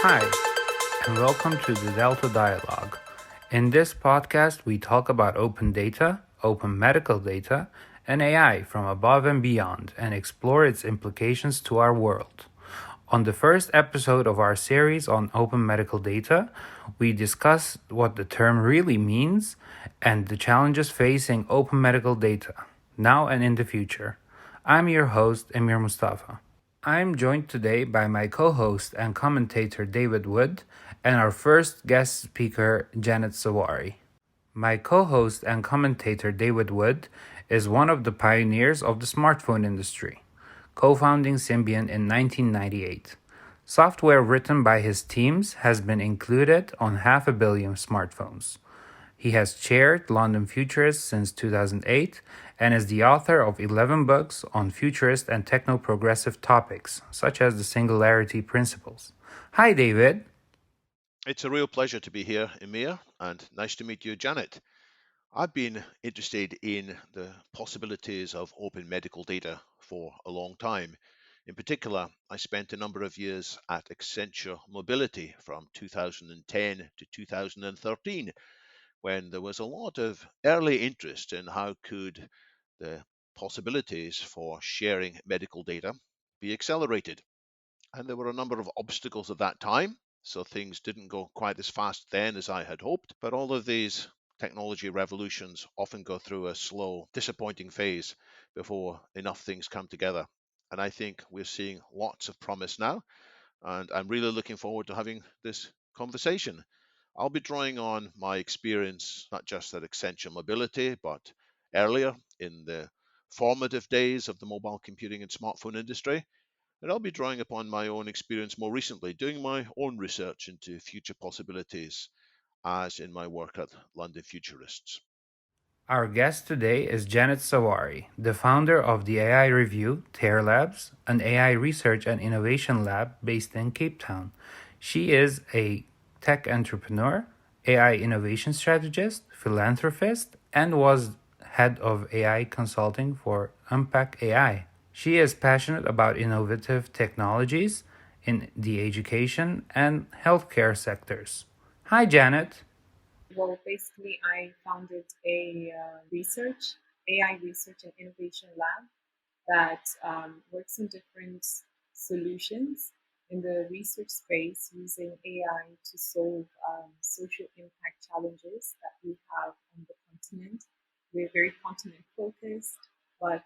Hi, and welcome to the Delta Dialog. In this podcast, we talk about open data, open medical data, and AI from above and beyond, and explore its implications to our world. On the first episode of our series on open medical data, we discuss what the term really means and the challenges facing open medical data, now and in the future. I'm your host, Emir Mustafa. I'm joined today by my co host and commentator David Wood and our first guest speaker, Janet Sawari. My co host and commentator David Wood is one of the pioneers of the smartphone industry, co founding Symbian in 1998. Software written by his teams has been included on half a billion smartphones. He has chaired London Futurists since 2008 and is the author of 11 books on futurist and techno-progressive topics, such as the singularity principles. Hi, David. It's a real pleasure to be here, Emir, and nice to meet you, Janet. I've been interested in the possibilities of open medical data for a long time. In particular, I spent a number of years at Accenture Mobility from 2010 to 2013, when there was a lot of early interest in how could the possibilities for sharing medical data be accelerated. And there were a number of obstacles at that time, so things didn't go quite as fast then as I had hoped. But all of these technology revolutions often go through a slow, disappointing phase before enough things come together. And I think we're seeing lots of promise now. And I'm really looking forward to having this conversation. I'll be drawing on my experience, not just at Accenture Mobility, but earlier in the formative days of the mobile computing and smartphone industry, and I'll be drawing upon my own experience more recently, doing my own research into future possibilities, as in my work at London Futurists. Our guest today is Janet Sawari, the founder of the AI Review, TARE Labs, an AI research and innovation lab based in Cape Town. She is a tech entrepreneur, AI innovation strategist, philanthropist, and was head of AI consulting for Unpack AI. She is passionate about innovative technologies in the education and healthcare sectors. Hi, Janet. Well, basically, I founded a AI research and innovation lab that works on different solutions in the research space using AI to solve social impact challenges that we have on the continent. We're very continent focused, but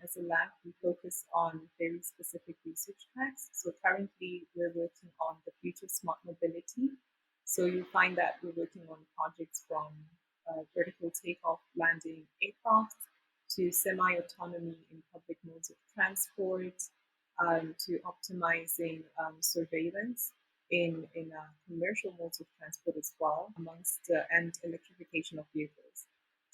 as a lab, we focus on very specific research tracks. So currently, we're working on the future smart mobility. So you find that we're working on projects from vertical takeoff landing aircraft to semi-autonomy in public modes of transport, to optimizing surveillance in commercial modes of transport as well, and electrification of vehicles.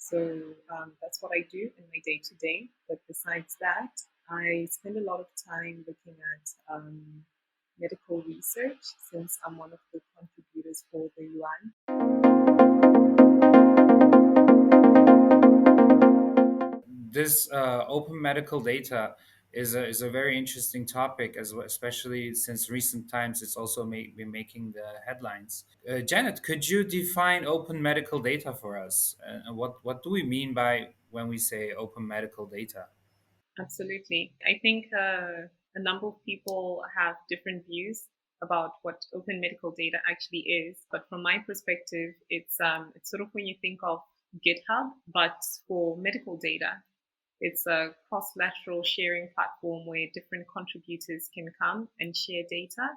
So that's what I do in my day to day. But besides that, I spend a lot of time looking at medical research since I'm one of the contributors for the UN. This open medical data is a very interesting topic, especially since recent times it's also been making the headlines. Janet, could you define open medical data for us? And what do we mean by when we say open medical data? Absolutely. I think a number of people have different views about what open medical data actually is. But from my perspective, it's sort of when you think of GitHub, but for medical data. It's a cross-lateral sharing platform where different contributors can come and share data,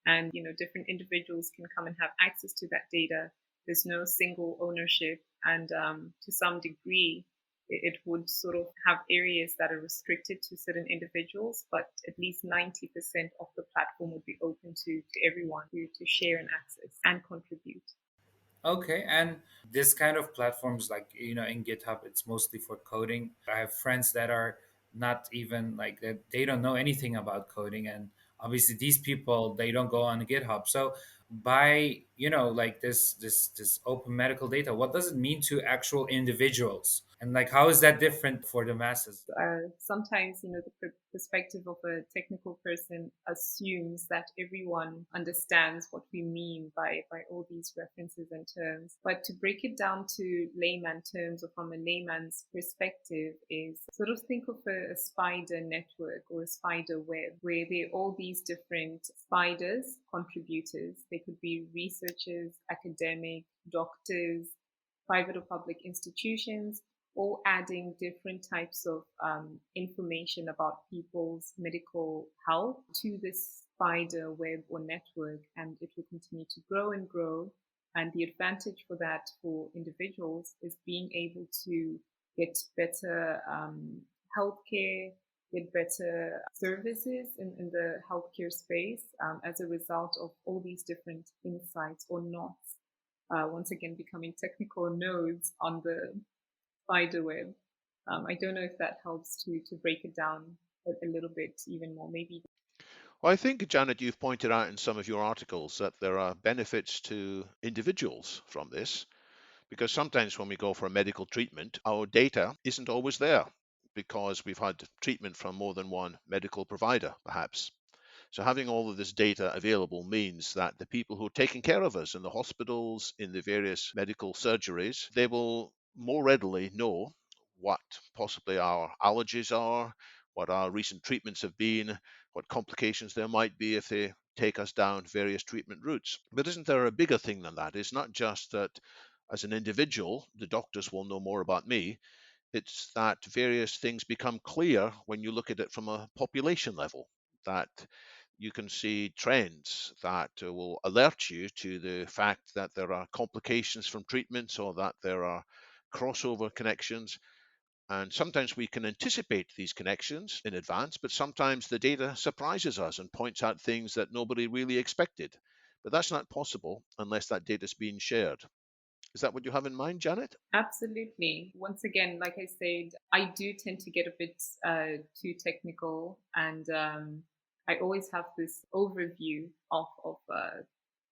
and different individuals can come and have access to that data. There's no single ownership, and to some degree, it would sort of have areas that are restricted to certain individuals, but at least 90% of the platform would be open to everyone to share and access and contribute. Okay, and this kind of platforms, like in GitHub, it's mostly for coding. I have friends that are not even like that; they don't know anything about coding, and obviously these people they don't go on GitHub. So, by like this open medical data, what does it mean to actual individuals, and like how is that different for the masses? Sometimes, the perspective of a technical person assumes that everyone understands what we mean by all these references and terms. But to break it down to layman terms, or from a layman's perspective, is sort of think of a spider network or a spider web, where there are all these different spiders, contributors. They could be researchers, academic, doctors, private or public institutions, or adding different types of information about people's medical health to this spider web or network, and it will continue to grow and grow. And the advantage for that for individuals is being able to get better healthcare, get better services in the healthcare space as a result of all these different insights or knots. Once again, becoming technical nodes on the spider web. I don't know if that helps to break it down a little bit even more. Maybe. Well, I think, Janet, you've pointed out in some of your articles that there are benefits to individuals from this, because sometimes when we go for a medical treatment, our data isn't always there because we've had treatment from more than one medical provider, perhaps. So having all of this data available means that the people who are taking care of us in the hospitals, in the various medical surgeries, they will more readily know what possibly our allergies are, what our recent treatments have been, what complications there might be if they take us down various treatment routes. But isn't there a bigger thing than that? It's not just that as an individual, the doctors will know more about me. It's that various things become clear when you look at it from a population level, that you can see trends that will alert you to the fact that there are complications from treatments or that there are crossover connections. And sometimes we can anticipate these connections in advance, but sometimes the data surprises us and points out things that nobody really expected. But that's not possible unless that data is being shared. Is that what you have in mind, Janet? Absolutely. Once again, like I said, I do tend to get a bit too technical, and I always have this overview of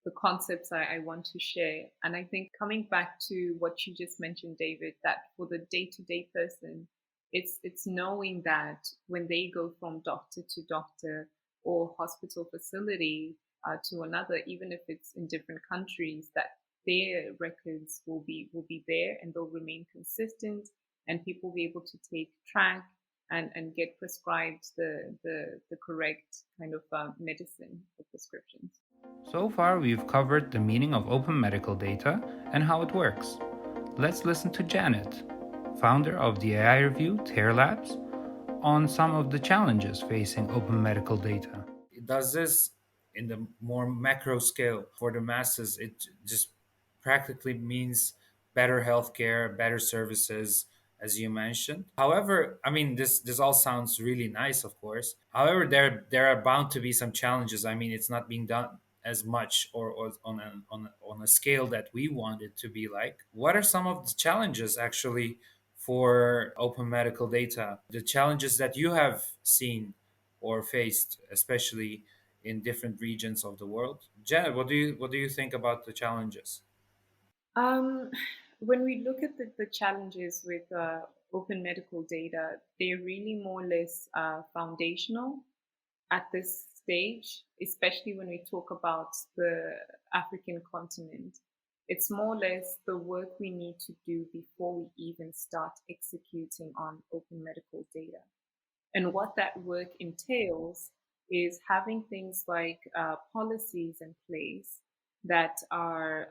the concepts I want to share. And I think coming back to what you just mentioned, David, that for the day-to-day person, it's knowing that when they go from doctor to doctor or hospital facility to another, even if it's in different countries, that their records will be there and they'll remain consistent, and people will be able to take track and get prescribed the correct kind of medicine or prescriptions. So far, we've covered the meaning of open medical data and how it works. Let's listen to Janet, founder of the AI review Tear Labs, on some of the challenges facing open medical data. Does this, in the more macro scale for the masses, it just practically means better healthcare, better services, as you mentioned. However, I mean, this all sounds really nice, of course. However, there are bound to be some challenges. I mean, it's not being done as much or on a scale that we want it to be like. What are some of the challenges actually for open medical data? The challenges that you have seen or faced, especially in different regions of the world. Janet, what do you think about the challenges? Um, when we look at the challenges with open medical data, they're really more or less foundational at this stage, especially when we talk about the African continent. It's more or less the work we need to do before we even start executing on open medical data. And what that work entails is having things like policies in place that are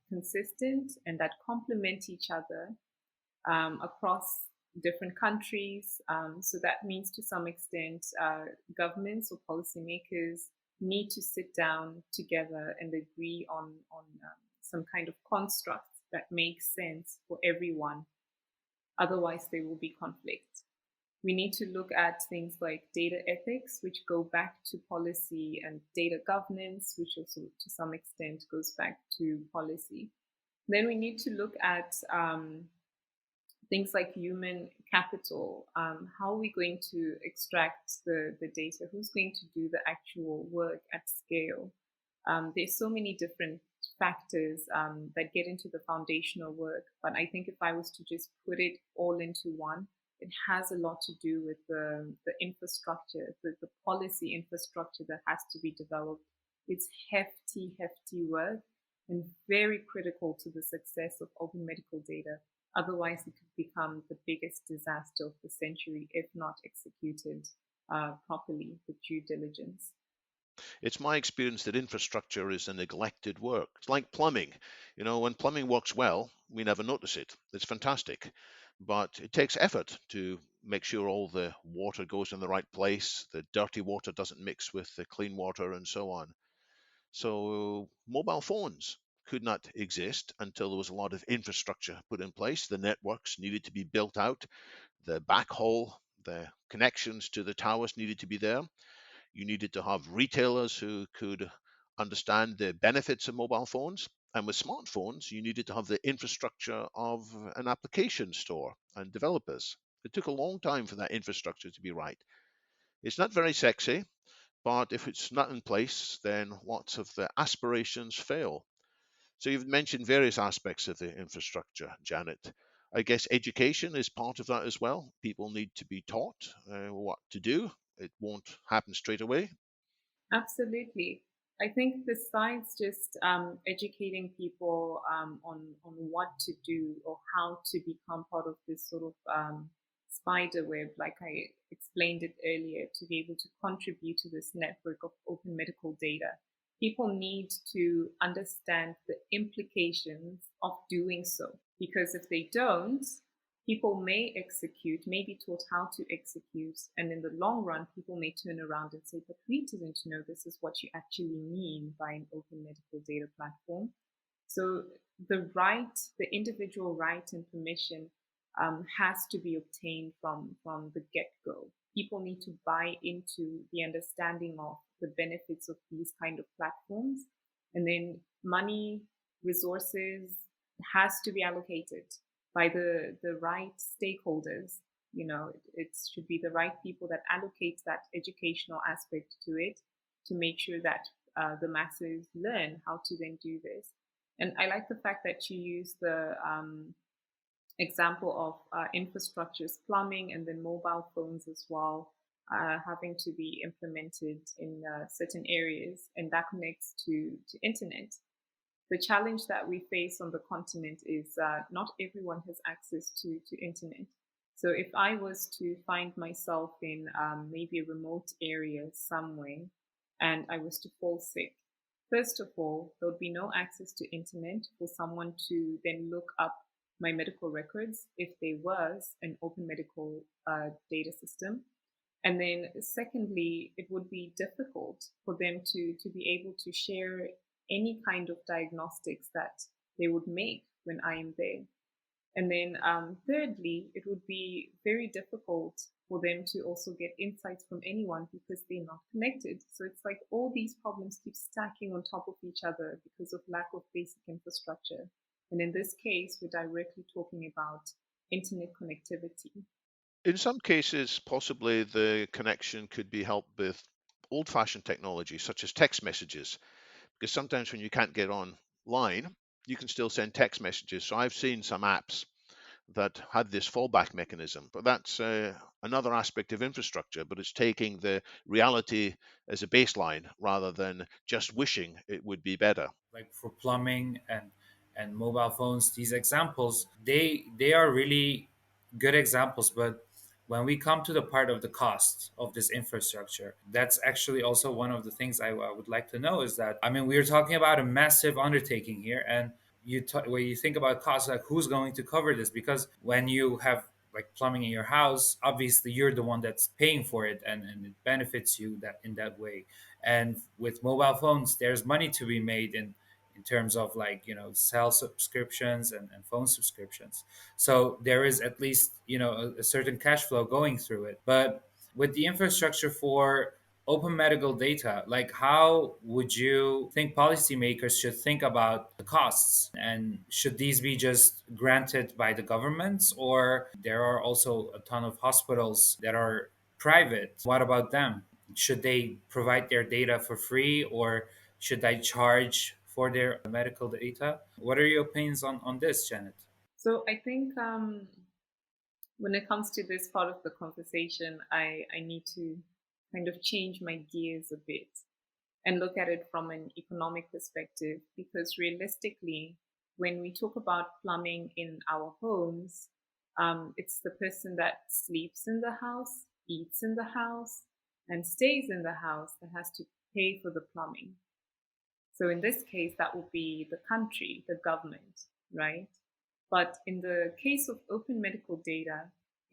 consistent and that complement each other across different countries. So that means to some extent, governments or policymakers need to sit down together and agree on some kind of construct that makes sense for everyone. Otherwise, there will be conflict. We need to look at things like data ethics, which go back to policy, and data governance, which also to some extent goes back to policy. Then we need to look at things like human capital. How are we going to extract the data? Who's going to do the actual work at scale? There's so many different factors that get into the foundational work. But I think if I was to just put it all into one, it has a lot to do with the infrastructure, the policy infrastructure that has to be developed. It's hefty, hefty work and very critical to the success of open medical data. Otherwise, it could become the biggest disaster of the century if not executed properly with due diligence. It's my experience that infrastructure is a neglected work. It's like plumbing. You know, when plumbing works well, we never notice it. It's fantastic. But it takes effort to make sure all the water goes in the right place, the dirty water doesn't mix with the clean water, and so on. So, mobile phones could not exist until there was a lot of infrastructure put in place. The networks needed to be built out, the backhaul, the connections to the towers needed to be there. You needed to have retailers who could understand the benefits of mobile phones. And with smartphones, you needed to have the infrastructure of an application store and developers. It took a long time for that infrastructure to be right. It's not very sexy, but if it's not in place, then lots of the aspirations fail. So you've mentioned various aspects of the infrastructure, Janet. I guess education is part of that as well. People need to be taught what to do. It won't happen straight away. Absolutely. I think besides just educating people on what to do or how to become part of this sort of spider web, like I explained it earlier, to be able to contribute to this network of open medical data, people need to understand the implications of doing so. Because if they don't, people may execute, may be taught how to execute, and in the long run, people may turn around and say, but we didn't know this is what you actually mean by an open medical data platform. So the individual right and permission has to be obtained from the get-go. People need to buy into the understanding of the benefits of these kind of platforms, and then money, resources has to be allocated by the right stakeholders. It should be the right people that allocate that educational aspect to it to make sure that the masses learn how to then do this. And I like the fact that you use the example of infrastructures, plumbing, and then mobile phones as well, having to be implemented in certain areas, and that connects to internet. The challenge that we face on the continent is not everyone has access to internet. So if I was to find myself in maybe a remote area somewhere and I was to fall sick, first of all, there would be no access to internet for someone to then look up my medical records if there was an open medical data system. And then secondly, it would be difficult for them to be able to share any kind of diagnostics that they would make when I am there. And then thirdly, it would be very difficult for them to also get insights from anyone because they're not connected. So it's like all these problems keep stacking on top of each other because of lack of basic infrastructure. And in this case, we're directly talking about internet connectivity. In some cases, possibly the connection could be helped with old fashioned technology, such as text messages, because sometimes when you can't get online, you can still send text messages. So I've seen some apps that had this fallback mechanism, but that's another aspect of infrastructure, but it's taking the reality as a baseline rather than just wishing it would be better. Like for plumbing and mobile phones, these examples, they are really good examples. But when we come to the part of the cost of this infrastructure, that's actually also one of the things I would like to know is that, I mean, we're talking about a massive undertaking here. And when you think about costs, like who's going to cover this? Because when you have like plumbing in your house, obviously you're the one that's paying for it, and it benefits you that in that way. And with mobile phones, there's money to be made in terms of, like, cell subscriptions and phone subscriptions. So there is at least, a certain cash flow going through it. But with the infrastructure for open medical data, like, how would you think policymakers should think about the costs? And should these be just granted by the governments, or there are also a ton of hospitals that are private? What about them? Should they provide their data for free, or Should I charge for their medical data? What are your opinions on this, Janet? So I think when it comes to this part of the conversation, I need to kind of change my gears a bit and look at it from an economic perspective, because realistically, when we talk about plumbing in our homes, it's the person that sleeps in the house, eats in the house, and stays in the house that has to pay for the plumbing. So in this case, that would be the country, the government, right? But in the case of open medical data,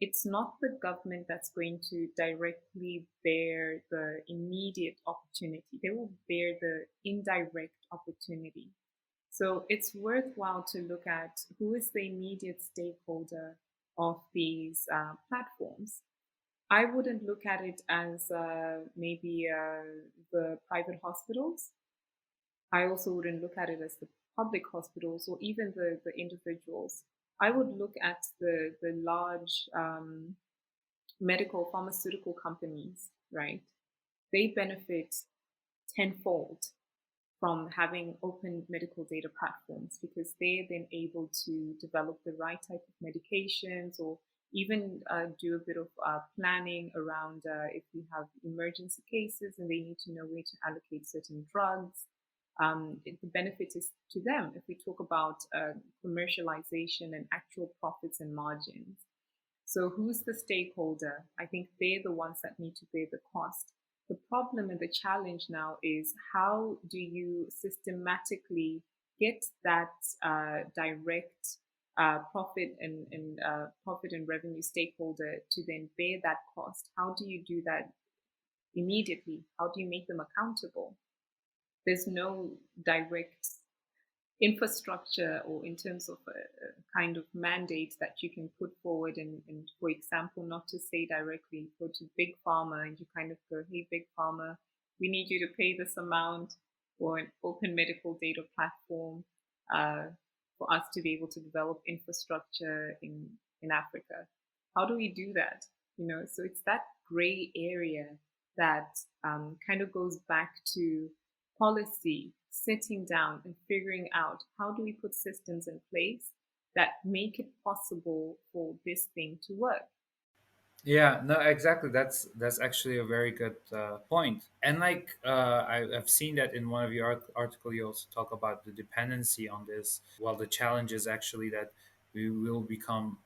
it's not the government that's going to directly bear the immediate opportunity. They will bear the indirect opportunity. So it's worthwhile to look at who is the immediate stakeholder of these platforms. I wouldn't look at it as maybe the private hospitals. I also wouldn't look at it as the public hospitals or even the individuals. I would look at the large medical pharmaceutical companies, right? They benefit tenfold from having open medical data platforms, because they're then able to develop the right type of medications, or even do a bit of planning around if we have emergency cases and they need to know where to allocate certain drugs. The benefit is to them if we talk about commercialization and actual profits and margins. So who's the stakeholder? I think they're the ones that need to bear the cost. The problem and the challenge now is, how do you systematically get that direct profit and revenue stakeholder to then bear that cost? How do you do that immediately? How do you make them accountable? There's no direct infrastructure or in terms of a kind of mandate that you can put forward, and for example, not to say directly, go to big pharma and you kind of go, hey, big pharma, we need you to pay this amount for an open medical data platform for us to be able to develop infrastructure in Africa. How do we do that? So it's that gray area that kind of goes back to policy, sitting down and figuring out, how do we put systems in place that make it possible for this thing to work. Yeah, no, exactly. That's actually a very good point. And like I've seen that in one of your article, you also talk about the dependency on this. Well, the challenge is actually that we will become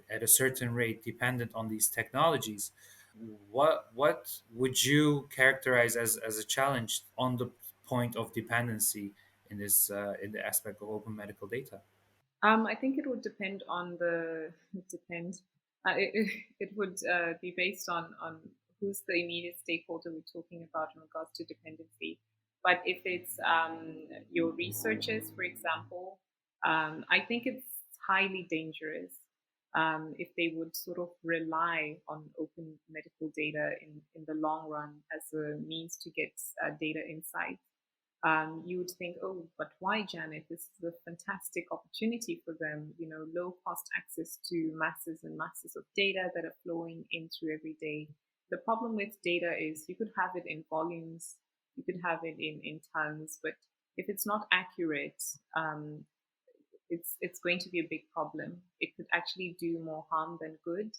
at a certain rate dependent on these technologies. What would you characterize as a challenge on the point of dependency in this in the aspect of open medical data? I think it would depend on the it depends. It would be based on who's the immediate stakeholder we're talking about in regards to dependency. But if it's your researchers, for example, I think it's highly dangerous if they would sort of rely on open medical data in the long run as a means to get data insight. You would think, oh, but why, Janet? This is a fantastic opportunity for them, low cost access to masses and masses of data that are flowing in through every day. The problem with data is you could have it in volumes, you could have it in tons, but if it's not accurate, it's going to be a big problem. It could actually do more harm than good.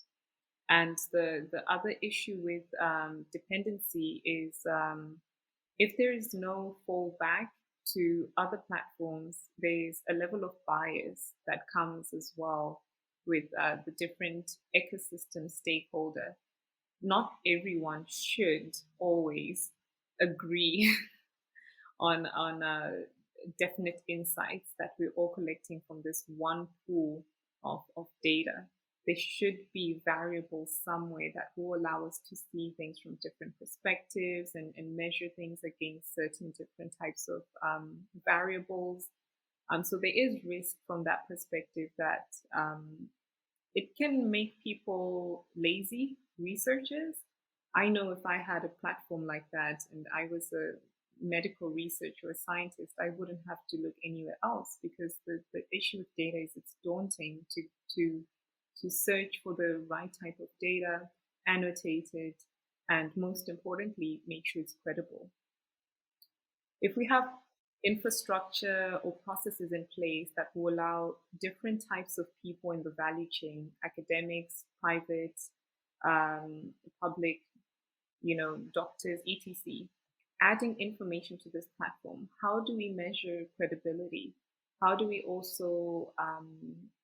And the other issue with dependency is if there is no fallback to other platforms, there's a level of bias that comes as well with the different ecosystem stakeholder. Not everyone should always agree on definite insights that we're all collecting from this one pool of data. There should be variables somewhere that will allow us to see things from different perspectives and measure things against certain different types of variables. So there is risk from that perspective that it can make people lazy researchers. I know if I had a platform like that and I was a medical researcher or a scientist, I wouldn't have to look anywhere else, because the issue with data is it's daunting to search for the right type of data, annotate it, and most importantly, make sure it's credible. If we have infrastructure or processes in place that will allow different types of people in the value chain, academics, private, public, doctors, etc., adding information to this platform, how do we measure credibility? How do we also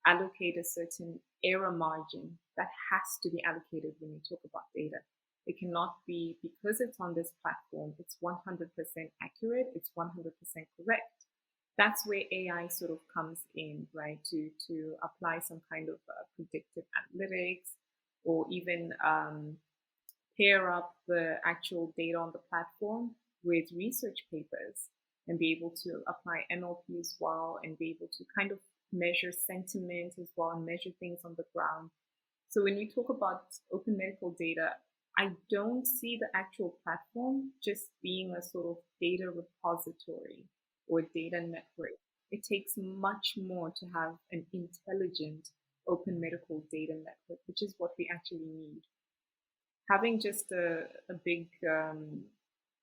allocate a certain error margin that has to be allocated when we talk about data? It cannot be because it's on this platform, it's 100% accurate, it's 100% correct. That's where AI sort of comes in, right? To apply some kind of predictive analytics, or even pair up the actual data on the platform with research papers and be able to apply NLP as well, and be able to kind of measure sentiment as well and measure things on the ground. So when we talk about open medical data, I don't see the actual platform just being a sort of data repository or data network. It takes much more to have an intelligent open medical data network, which is what we actually need. Having just a big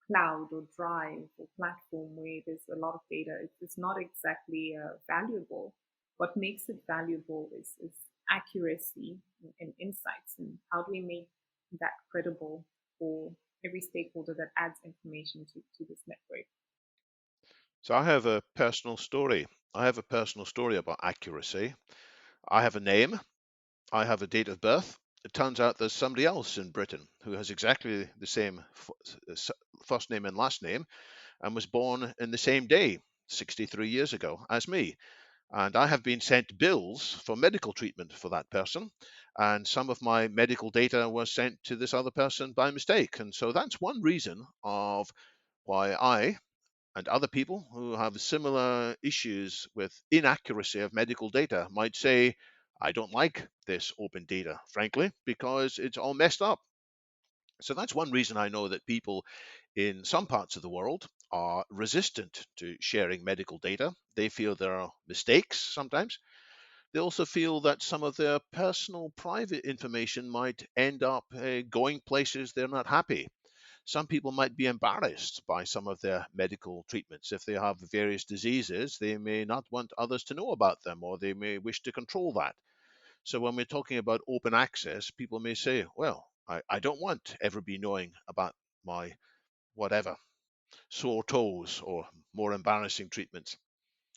cloud or drive or platform where there's a lot of data, it's not exactly valuable. What makes it valuable is accuracy and insights, and how do we make that credible for every stakeholder that adds information to this network. So I have a personal story. I have a personal story about accuracy. I have a name. I have a date of birth. It turns out there's somebody else in Britain who has exactly the same first name and last name and was born in the same day, 63 years ago, as me. And I have been sent bills for medical treatment for that person. And some of my medical data was sent to this other person by mistake. And so that's one reason of why I and other people who have similar issues with inaccuracy of medical data might say, I don't like this open data, frankly, because it's all messed up. So that's one reason I know that people in some parts of the world are resistant to sharing medical data. They feel there are mistakes sometimes. They also feel that some of their personal private information might end up going places they're not happy. Some people might be embarrassed by some of their medical treatments. If they have various diseases, they may not want others to know about them, or they may wish to control that. So when we're talking about open access, people may say, well, I don't want everybody knowing about my whatever, sore toes or more embarrassing treatments.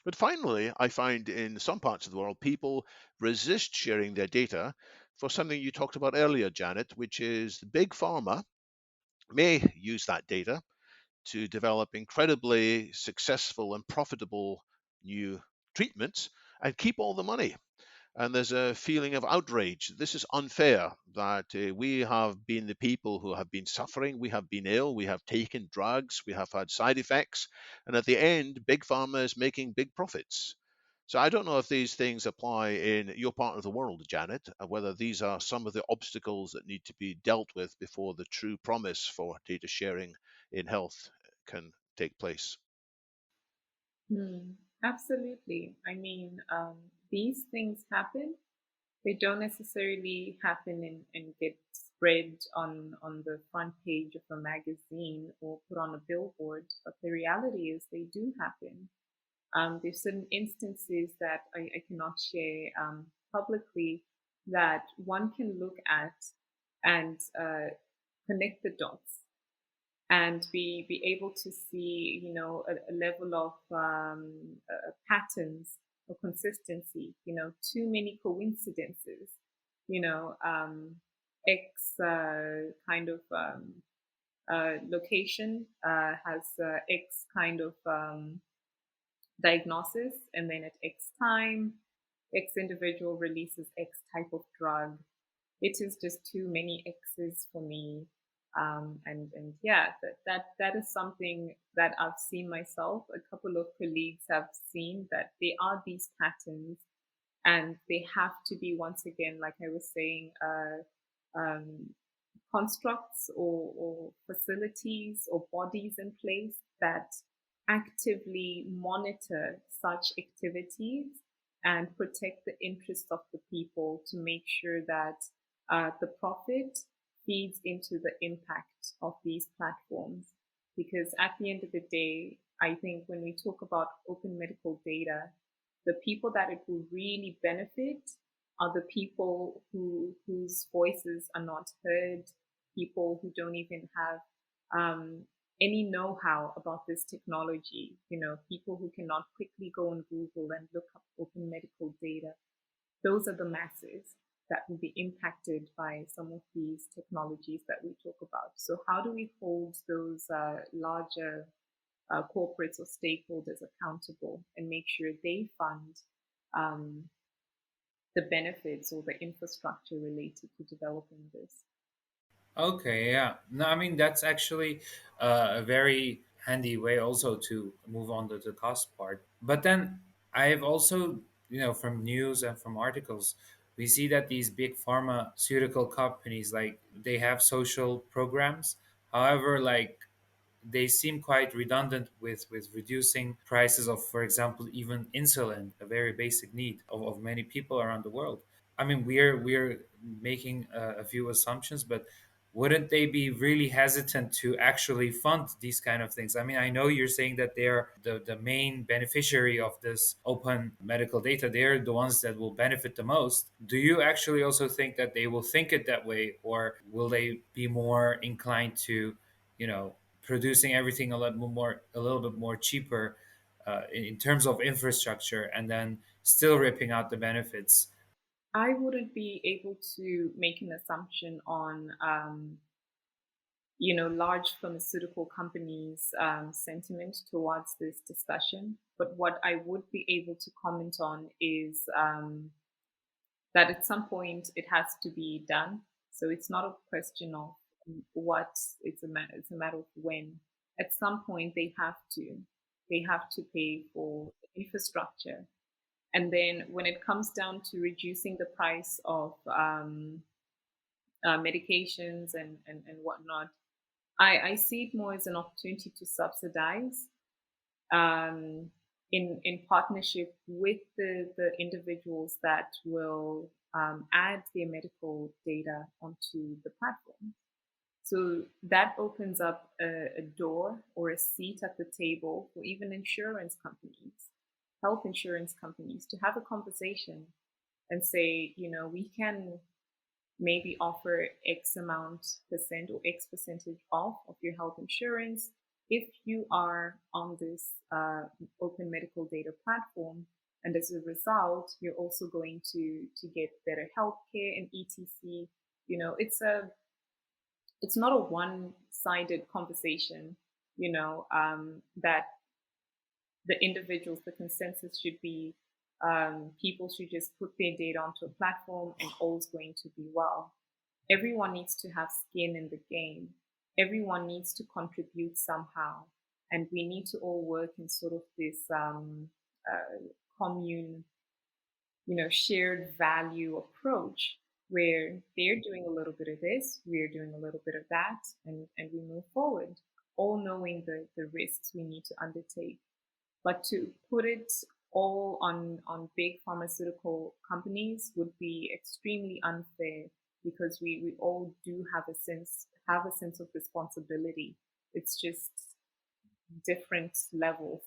But finally, I find in some parts of the world, people resist sharing their data for something you talked about earlier, Janet, which is big pharma may use that data to develop incredibly successful and profitable new treatments and keep all the money. And there's a feeling of outrage. This is unfair that we have been the people who have been suffering. We have been ill. We have taken drugs. We have had side effects. And at the end, Big Pharma is making big profits. So I don't know if these things apply in your part of the world, Janet, whether these are some of the obstacles that need to be dealt with before the true promise for data sharing in health can take place. Absolutely. I mean, these things happen. They don't necessarily happen and get spread on the front page of a magazine or put on a billboard, but the reality is they do happen. There's certain instances that I cannot share publicly that one can look at and connect the dots and be able to see, a level of patterns or consistency. Too many coincidences. X kind of location has X kind of diagnosis, and then at X time, X individual releases X type of drug. It is just too many X's for me. And yeah, that is something that I've seen myself. A couple of colleagues have seen that there are these patterns, and they have to be, once again, like I was saying, um, constructs or facilities or bodies in place that actively monitor such activities and protect the interests of the people to make sure that the profit feeds into the impact of these platforms. Because at the end of the day, I think when we talk about open medical data, the people that it will really benefit are the people whose voices are not heard, people who don't even have um, any know-how about this technology. People who cannot quickly go on Google and look up open medical data. Those are the masses that will be impacted by some of these technologies that we talk about. So, how do we hold those larger corporates or stakeholders accountable and make sure they fund um, the benefits or the infrastructure related to developing this? Okay, yeah. No, I mean that's actually a very handy way also to move on to the cost part. But then I've also, from news and from articles, we see that these big pharmaceutical companies, like, they have social programs. However, like, they seem quite redundant with reducing prices of, for example, even insulin, a very basic need of many people around the world. I mean, we're making a few assumptions, but wouldn't they be really hesitant to actually fund these kind of things? I mean, I know you're saying that they're the main beneficiary of this open medical data. They're the ones that will benefit the most. Do you actually also think that they will think it that way, or will they be more inclined to, you know, producing everything a little bit more cheaper in terms of infrastructure, and then still ripping out the benefits? I wouldn't be able to make an assumption on, large pharmaceutical companies' sentiment towards this discussion. But what I would be able to comment on is that at some point it has to be done. So it's not a question of what, it's a matter of when. At some point they have to pay for infrastructure. And then when it comes down to reducing the price of medications and whatnot, I see it more as an opportunity to subsidize um, in partnership with the individuals that will add their medical data onto the platform. So that opens up a door or a seat at the table for even insurance companies, health insurance companies, to have a conversation and say, we can maybe offer X amount percent or X percentage off of your health insurance if you are on this open medical data platform. And as a result, you're also going to get better healthcare and etc. It's not a one-sided conversation. That the individuals, the consensus should be people should just put their data onto a platform and all's going to be well. Everyone needs to have skin in the game. Everyone needs to contribute somehow. And we need to all work in sort of this commune, shared value approach where they're doing a little bit of this, we're doing a little bit of that, and we move forward, all knowing the risks we need to undertake. But to put it all on big pharmaceutical companies would be extremely unfair because we all do have a sense of responsibility. It's just different levels.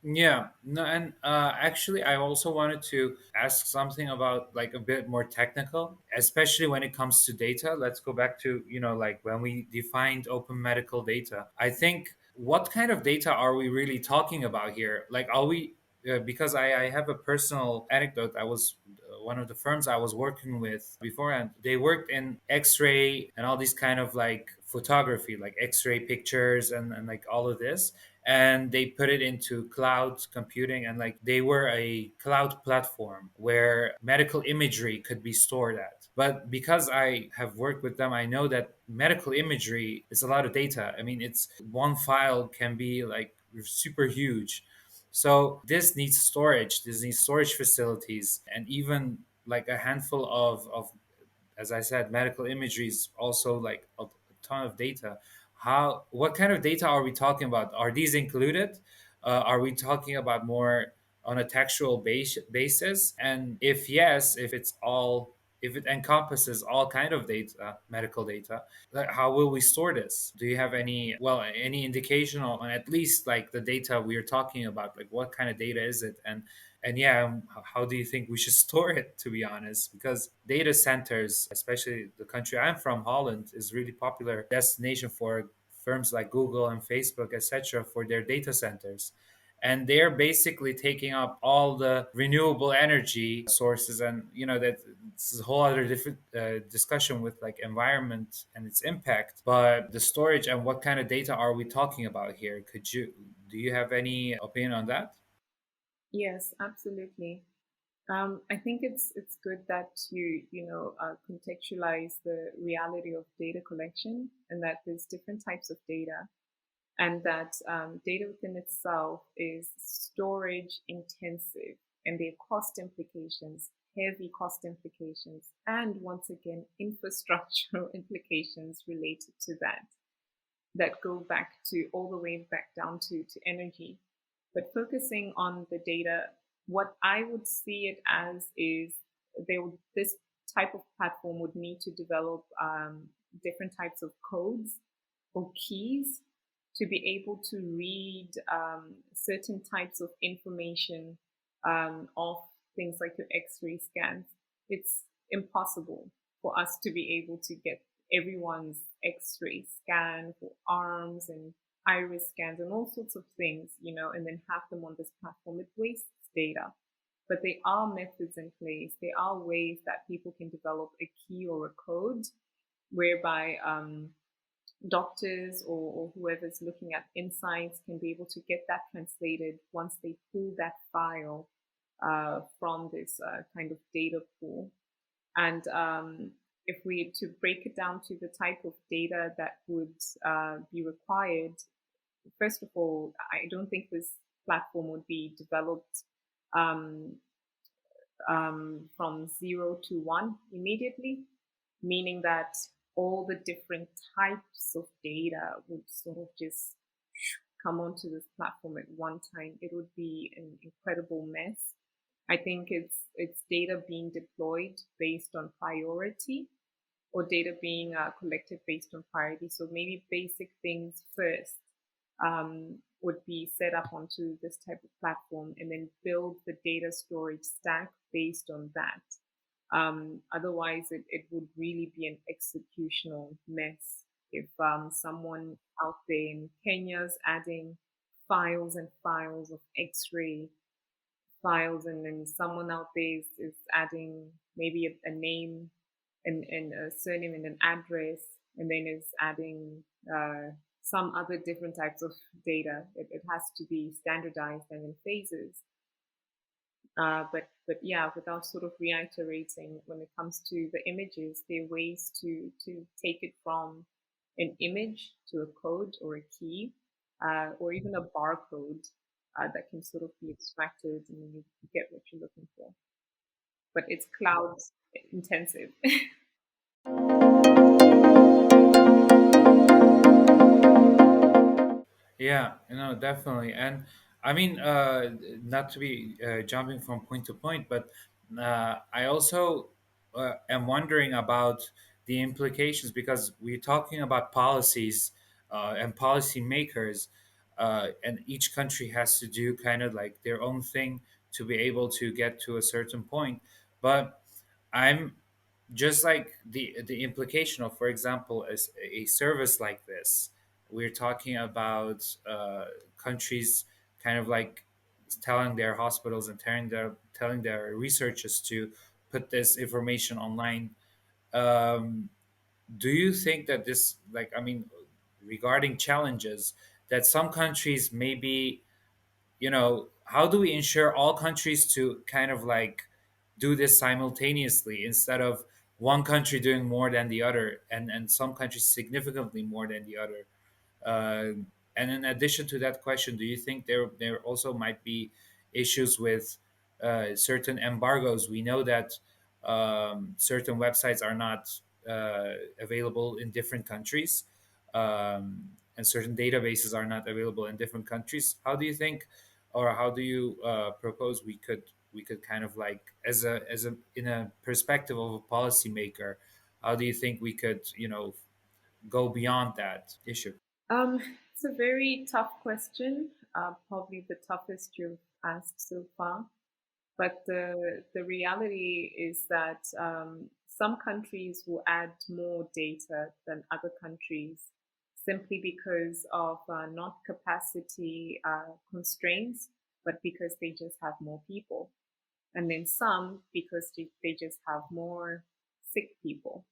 Yeah, no, and actually, I also wanted to ask something about, like, a bit more technical, especially when it comes to data. Let's go back to, like, when we defined open medical data. I think, what kind of data are we really talking about here? Like, are we because I have a personal anecdote. I was one of the firms I was working with before, and they worked in X-ray and all these kind of, like, photography, like X-ray pictures and like all of this, and they put it into cloud computing, and, like, they were a cloud platform where medical imagery could be stored at. But because I have worked with them, I know that medical imagery is a lot of data. I mean, it's one file can be, like, super huge. So this needs storage facilities, and even, like, a handful of, as I said, medical imagery is also, like, a ton of data. What kind of data are we talking about? Are these included? Are we talking about more on a textual basis? And if yes, if it's all if it encompasses all kind of data, medical data, like, how will we store this? Do you have any, well, any indication on at least like the data we are talking about? Like, what kind of data is it? And yeah, how do you think we should store it, to be honest? Because data centers, especially the country I'm from, Holland, is really popular destination for firms like Google and Facebook, etc., for their data centers. And they're basically taking up all the renewable energy sources, and that this is a whole other different discussion with like environment and its impact. But the storage and what kind of data are we talking about here? Do you have any opinion on that? Yes, absolutely. I think it's good that you contextualize the reality of data collection, and that there's different types of data, and that data within itself is storage intensive, and there are cost implications, heavy cost implications, and once again infrastructural implications related to that go back to all the way back down to energy. But focusing on the data, what I would see it as is this type of platform would need to develop different types of codes or keys to be able to read certain types of information of things like your X-ray scans. It's impossible for us to be able to get everyone's X-ray scan for arms and iris scans and all sorts of things, and then have them on this platform. It wastes data. But there are methods in place. There are ways that people can develop a key or a code whereby doctors or whoever's looking at insights can be able to get that translated once they pull that file from this kind of data pool. And if we to break it down to the type of data that would be required, first of all, I don't think this platform would be developed um, from 0 to 1 immediately, meaning that all the different types of data would sort of just come onto this platform at one time. It would be an incredible mess. I think it's data being deployed based on priority, or data being collected based on priority. So maybe basic things first would be set up onto this type of platform, and then build the data storage stack based on that. Otherwise, it would really be an executional mess if someone out there in Kenya is adding files and files of X-ray files, and then someone out there is adding maybe a name and a surname and an address, and then is adding some other different types of data. It has to be standardized and in phases. But yeah, without sort of reiterating, when it comes to the images, there are ways to take it from an image to a code or a key, or even a barcode that can sort of be extracted, and then you get what you're looking for. But it's cloud intensive. Yeah, definitely. And I mean, not to be jumping from point to point, but I also am wondering about the implications, because we're talking about policies and policymakers, and each country has to do kind of like their own thing to be able to get to a certain point. But I'm just like the implication of, for example, as a service like this, we're talking about countries kind of like telling their hospitals and telling their researchers to put this information online. um, do you think that this, like, I mean, regarding challenges, that some countries maybe, how do we ensure all countries to kind of like do this simultaneously, instead of one country doing more than the other, and some countries significantly more than the other? uh, and in addition to that question, do you think there also might be issues with certain embargoes? We know that certain websites are not available in different countries, and certain databases are not available in different countries. How do you think, or how do you propose we could we could kind of like, as a in a perspective of a policymaker, how do you think we could, go beyond that issue? It's a very tough question, probably the toughest you've asked so far. But the reality is that some countries will add more data than other countries simply because of not capacity constraints, but because they just have more people. And then some because they just have more sick people.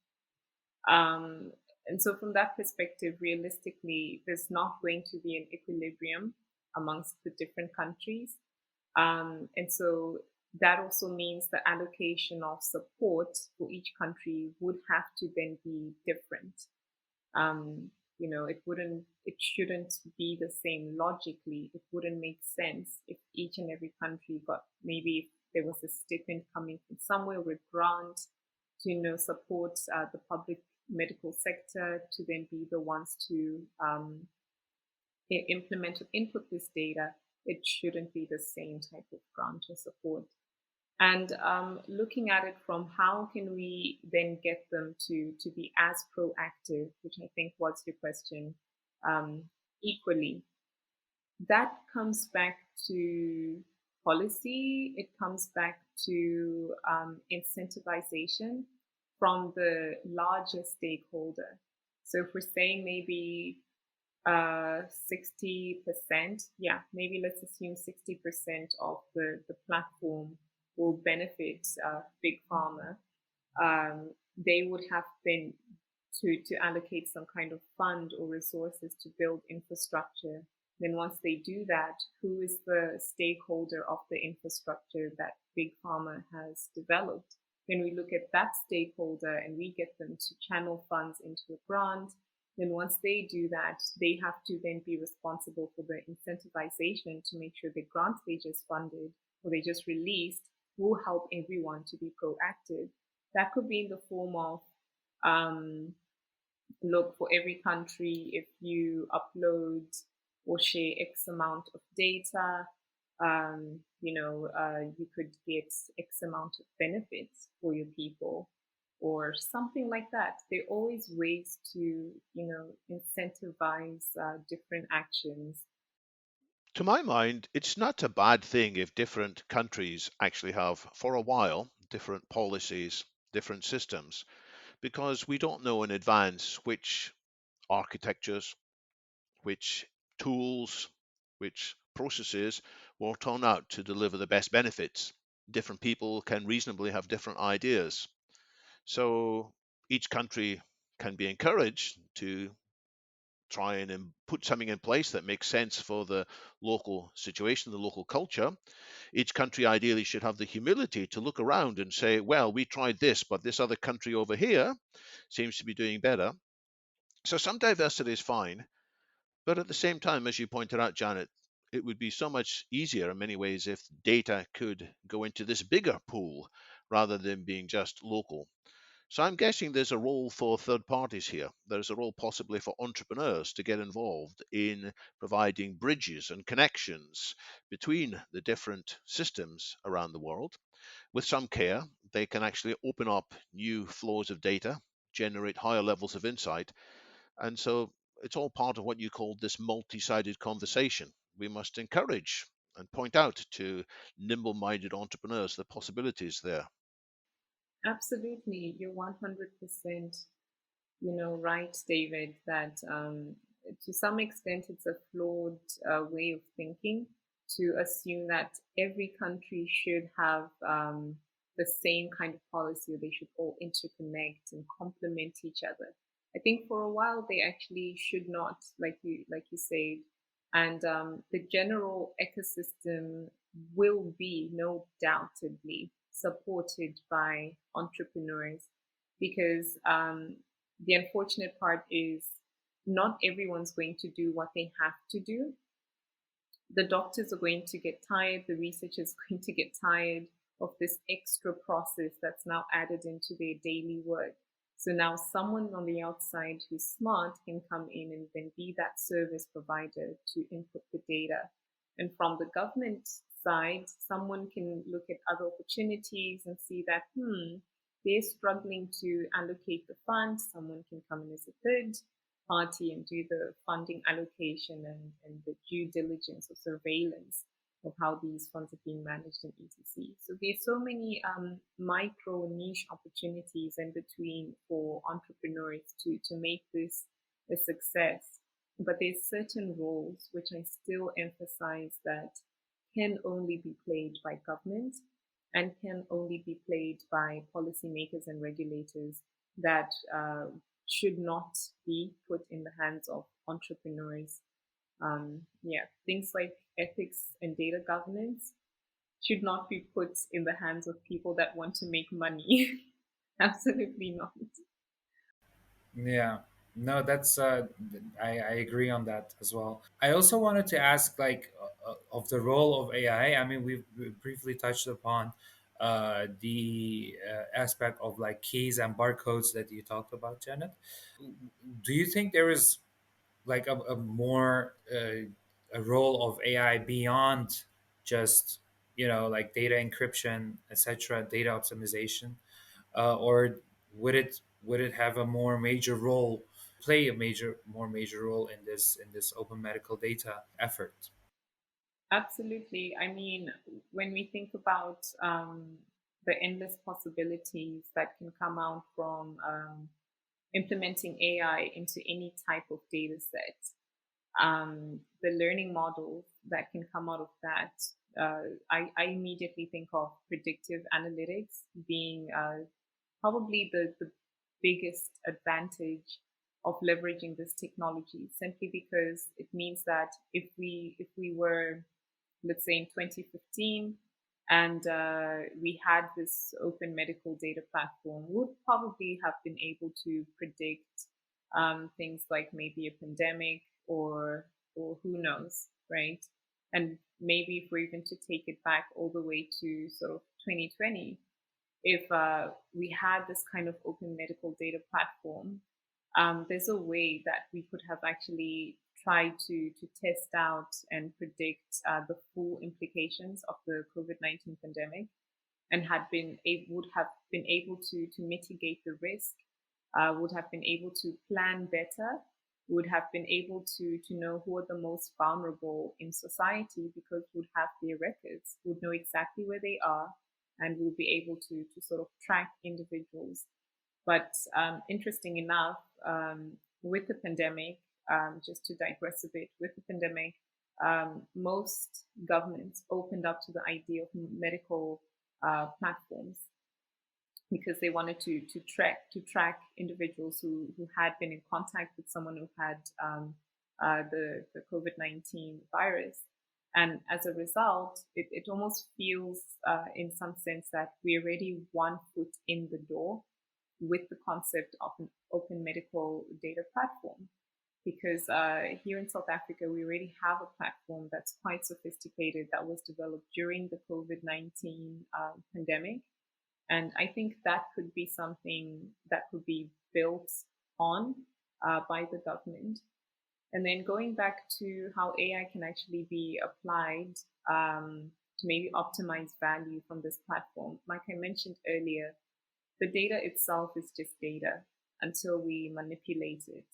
And so, from that perspective, realistically, there's not going to be an equilibrium amongst the different countries. And so, that also means the allocation of support for each country would have to then be different. It shouldn't be the same logically. It wouldn't make sense if each and every country got, maybe if there was a stipend coming from somewhere with grant to, support the public medical sector to then be the ones to implement or input this data. It shouldn't be the same type of grant or support. And looking at it from how can we then get them to be as proactive, which I think was your question, equally. That comes back to policy. It comes back to incentivization from the larger stakeholder. So if we're saying maybe 60%, yeah, maybe let's assume 60% of the platform will benefit big pharma. They would have then to allocate some kind of fund or resources to build infrastructure. Then once they do that, who is the stakeholder of the infrastructure that big pharma has developed? Then we look at that stakeholder and we get them to channel funds into a grant. Then once they do that, they have to then be responsible for the incentivization to make sure the grants they just funded or they just released will help everyone to be proactive. That could be in the form of, look, for every country, if you upload or share X amount of data, you could get X amount of benefits for your people or something like that. There are always ways to, incentivize different actions. To my mind, it's not a bad thing if different countries actually have, for a while, different policies, different systems, because we don't know in advance which architectures, which tools, which processes will turn out to deliver the best benefits. Different people can reasonably have different ideas. So each country can be encouraged to try and put something in place that makes sense for the local situation, the local culture. Each country ideally should have the humility to look around and say, well, we tried this, but this other country over here seems to be doing better. So some diversity is fine. But at the same time, as you pointed out, Janet, it would be so much easier in many ways if data could go into this bigger pool rather than being just local. So I'm guessing there's a role for third parties here. There's a role possibly for entrepreneurs to get involved in providing bridges and connections between the different systems around the world. With some care, they can actually open up new flows of data, generate higher levels of insight. And so it's all part of what you call this multi-sided conversation. We must encourage and point out to nimble-minded entrepreneurs the possibilities there. Absolutely, you're 100%, right, David, that to some extent it's a flawed way of thinking to assume that every country should have the same kind of policy, or they should all interconnect and complement each other. I think for a while they actually should not, like you said, and the general ecosystem will be no doubtedly supported by entrepreneurs because the unfortunate part is not everyone's going to do what they have to do. The doctors are going to get tired, the researchers are going to get tired of this extra process that's now added into their daily work. So now someone on the outside who's smart can come in and then be that service provider to input the data. And from the government side, someone can look at other opportunities and see that, they're struggling to allocate the funds. Someone can come in as a third party and do the funding allocation and the due diligence or surveillance of how these funds are being managed in etc. So there's so many micro niche opportunities in between for entrepreneurs to make this a success. But there's certain roles which I still emphasize that can only be played by government and can only be played by policymakers and regulators that should not be put in the hands of entrepreneurs. Things like ethics and data governance should not be put in the hands of people that want to make money. Absolutely not. Yeah. No, that's I agree on that as well. I also wanted to ask like of the role of AI. I mean, we briefly touched upon the aspect of like keys and barcodes that you talked about, Janet. Do you think there is like a more a role of AI beyond just like data encryption, etc., data optimization, or would it have a more major role, play a more major role in this open medical data effort? Absolutely. I mean, when we think about the endless possibilities that can come out from implementing AI into any type of data set, the learning models that can come out of that, I immediately think of predictive analytics being probably the biggest advantage of leveraging this technology, simply because it means that if we were, let's say, in 2015 and we had this open medical data platform, we would probably have been able to predict things like maybe a pandemic or who knows, right? And maybe if we're even to take it back all the way to sort of 2020, if we had this kind of open medical data platform, there's a way that we could have actually tried to test out and predict the full implications of the COVID-19 pandemic, and would have been able to mitigate the risk, would have been able to plan better, would have been able to know who are the most vulnerable in society, because would have their records, would know exactly where they are, and will be able to sort of track individuals. But interesting enough, with the pandemic, just to digress a bit, with the pandemic, most governments opened up to the idea of medical platforms, because they wanted to track individuals who had been in contact with someone who had the COVID-19 virus. And as a result, it almost feels, in some sense, that we're already one foot in the door with the concept of an open medical data platform. Because here in South Africa, we already have a platform that's quite sophisticated that was developed during the COVID-19 pandemic. And I think that could be something that could be built on by the government. And then going back to how AI can actually be applied to maybe optimize value from this platform. Like I mentioned earlier, the data itself is just data until we manipulate it.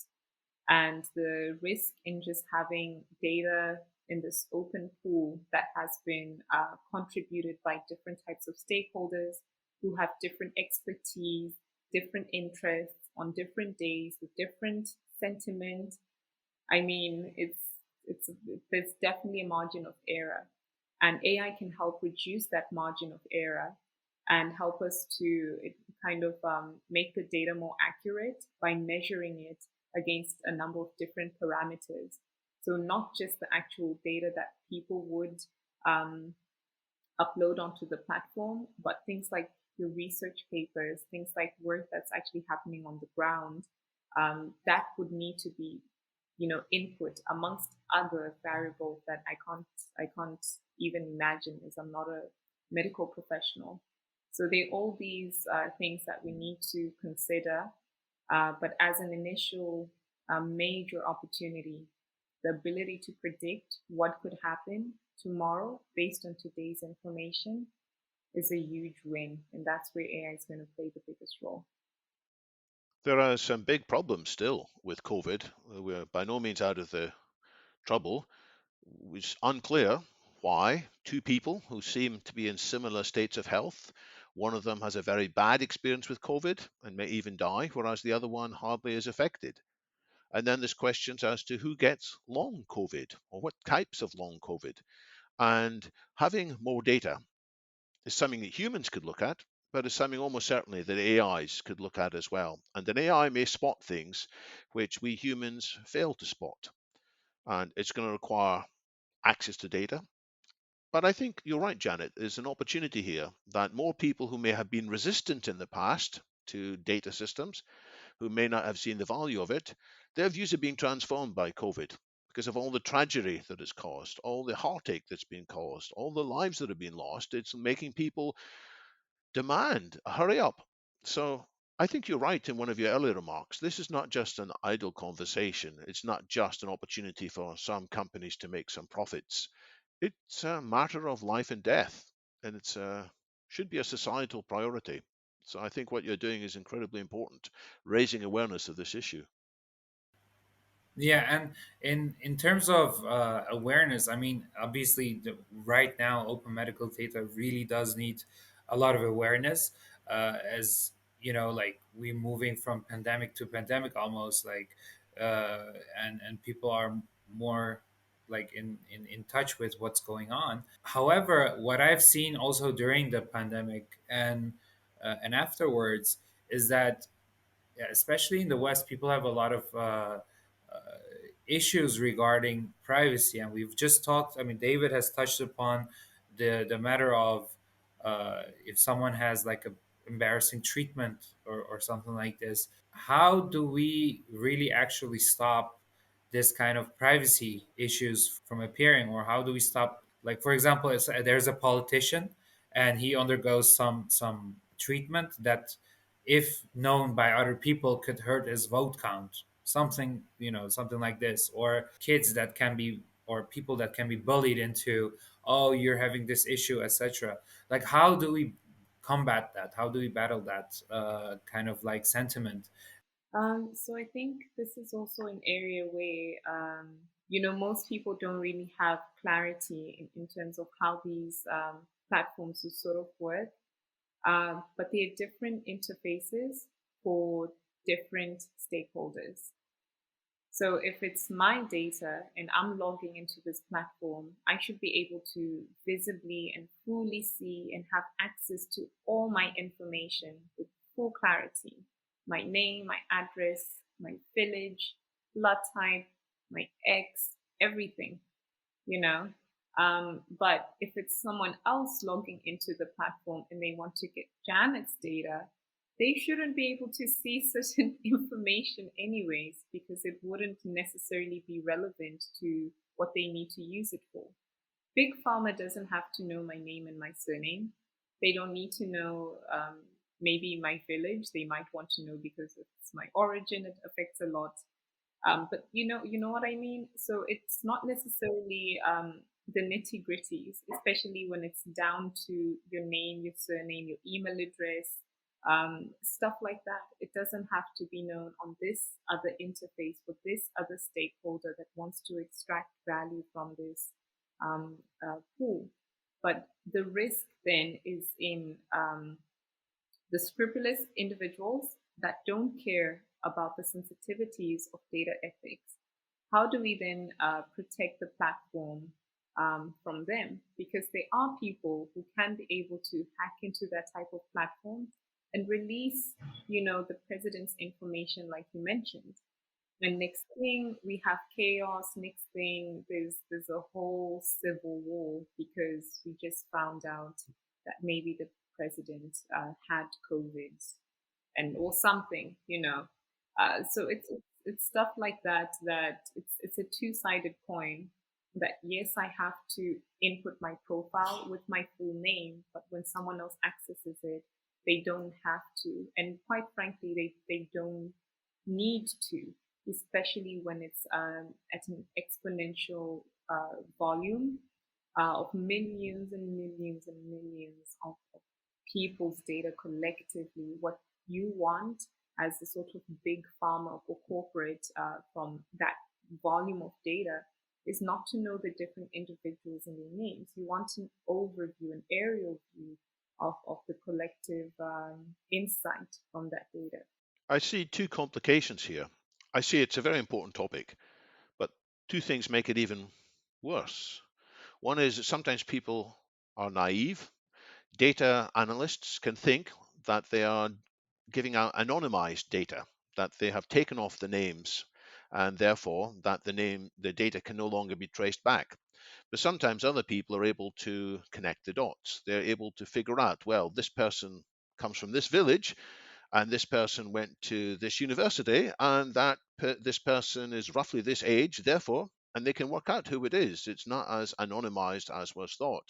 And the risk in just having data in this open pool that has been contributed by different types of stakeholders who have different expertise, different interests on different days with different sentiment. I mean, there's definitely a margin of error, and AI can help reduce that margin of error and help us to kind of make the data more accurate by measuring it against a number of different parameters. So not just the actual data that people would upload onto the platform, but things like your research papers, things like work that's actually happening on the ground, that would need to be, input amongst other variables that I can't even imagine, as I'm not a medical professional. So there are all these things that we need to consider. But as an initial major opportunity, the ability to predict what could happen tomorrow based on today's information is a huge win. And that's where AI is going to play the biggest role. There are some big problems still with COVID. We're by no means out of the trouble. It's unclear why two people who seem to be in similar states of health, one of them has a very bad experience with COVID and may even die, whereas the other one hardly is affected. And then there's questions as to who gets long COVID or what types of long COVID. And having more data is something that humans could look at, but it's something almost certainly that AIs could look at as well. And an AI may spot things which we humans fail to spot. And it's going to require access to data. But I think you're right, Janet. There's an opportunity here that more people who may have been resistant in the past to data systems, who may not have seen the value of it, their views are being transformed by COVID because of all the tragedy that it's caused, all the heartache that's been caused, all the lives that have been lost. It's making people demand a hurry up. So I think you're right in one of your earlier remarks. This is not just an idle conversation. It's not just an opportunity for some companies to make some profits. It's a matter of life and death, and it's should be a societal priority. So I think what you're doing is incredibly important, raising awareness of this issue. Yeah, and in terms of awareness, I mean, obviously, right now, open medical data really does need a lot of awareness. As you know, like we moving from pandemic to pandemic, almost like, and people are more like in touch with what's going on. However, what I've seen also during the pandemic and afterwards is that, yeah, especially in the West, people have a lot of issues regarding privacy, and we've just talked. I mean, David has touched upon the matter of if someone has like a embarrassing treatment or something like this. How do we really actually stop this kind of privacy issues from appearing, or how do we stop? Like, for example, if there's a politician and he undergoes some treatment that, if known by other people, could hurt his vote count, something, something like this, or kids that can be, or people that can be bullied into, oh, you're having this issue, etc. Like, how do we combat that? How do we battle that kind of like sentiment? So I think this is also an area where, most people don't really have clarity in terms of how these platforms will sort of work. But there are different interfaces for different stakeholders. So if it's my data and I'm logging into this platform, I should be able to visibly and fully see and have access to all my information with full clarity. My name, my address, my village, blood type, my ex, everything, you know. But if it's someone else logging into the platform and they want to get Janet's data, they shouldn't be able to see certain information anyways, because it wouldn't necessarily be relevant to what they need to use it for. Big Pharma doesn't have to know my name and my surname. They don't need to know maybe my village. They might want to know because it's my origin. It affects a lot. But you know what I mean. So it's not necessarily the nitty gritties, especially when it's down to your name, your surname, your email address, stuff like that. It doesn't have to be known on this other interface with this other stakeholder that wants to extract value from this pool. But the risk then is in the scrupulous individuals that don't care about the sensitivities of data ethics. How do we then protect the platform from them? Because there are people who can be able to hack into that type of platform and release, the president's information, like you mentioned. And next thing we have chaos. Next thing there's a whole civil war because we just found out that maybe the president had COVID and or something. So it's stuff like that it's a two-sided coin. That yes, I have to input my profile with my full name, but when someone else accesses it, they don't have to, and quite frankly, they don't need to. especially when it's at an exponential volume of millions and millions and millions of people's data collectively. What you want as a sort of big pharma or corporate from that volume of data is not to know the different individuals and their names. You want an overview, an aerial view of the collective insight from that data. I see two complications here. I see it's a very important topic, but two things make it even worse. One is that sometimes people are naive. Data analysts can think that they are giving out anonymized data, that they have taken off the names, and therefore that the data can no longer be traced back. But sometimes other people are able to connect the dots. They're able to figure out, well, this person comes from this village, and this person went to this university, and this person is roughly this age, therefore, and they can work out who it is. It's not as anonymized as was thought.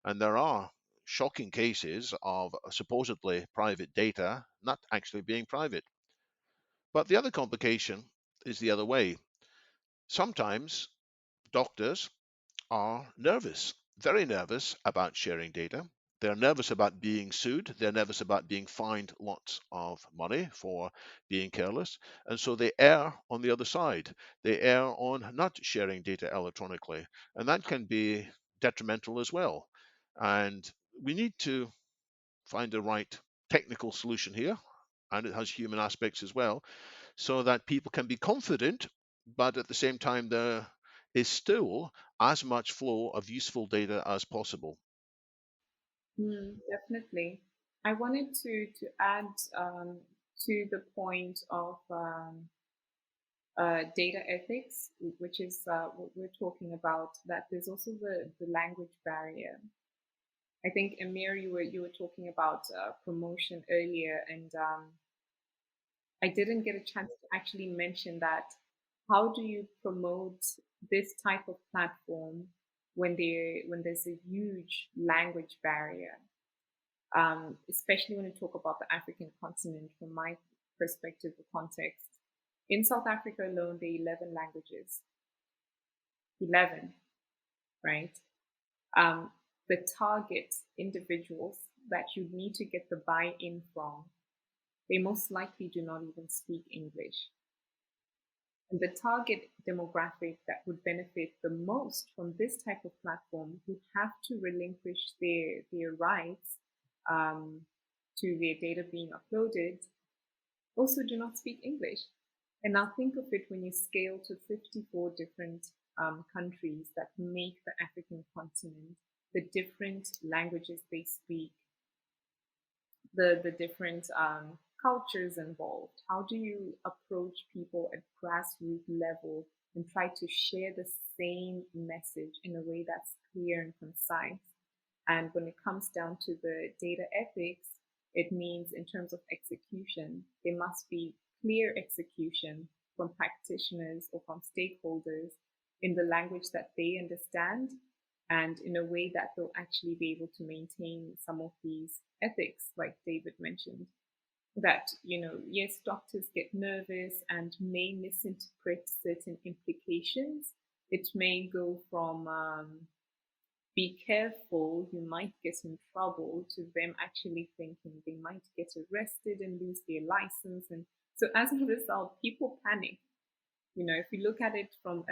And there are shocking cases of supposedly private data not actually being private. But the other complication is the other way. Sometimes doctors are nervous, very nervous about sharing data. They're nervous about being sued. They're nervous about being fined lots of money for being careless. And so they err on the other side. They err on not sharing data electronically. And that can be detrimental as well. And we need to find the right technical solution here. And it has human aspects as well, so that people can be confident, but at the same time, there is still as much flow of useful data as possible. Definitely. I wanted to add to the point of data ethics, which is what we're talking about. That there's also the language barrier. I think Emir, you were talking about promotion earlier, and I didn't get a chance to actually mention that. How do you promote this type of platform when there's a huge language barrier? Especially when you talk about the African continent, from my perspective, the context. In South Africa alone, there are 11 languages. 11, right? The target individuals that you need to get the buy-in from, they most likely do not even speak English. And the target demographic that would benefit the most from this type of platform, who have to relinquish their rights to their data being uploaded, also do not speak English. And now think of it when you scale to 54 different countries that make the African continent, the different languages they speak, the different cultures involved. How do you approach people at grassroots level and try to share the same message in a way that's clear and concise? And when it comes down to the data ethics, it means in terms of execution, there must be clear execution from practitioners or from stakeholders in the language that they understand, and in a way that they'll actually be able to maintain some of these ethics, like David mentioned. That, yes, doctors get nervous and may misinterpret certain implications. It may go from be careful, you might get in trouble, to them actually thinking they might get arrested and lose their license. And so as a result, people panic. If you look at it from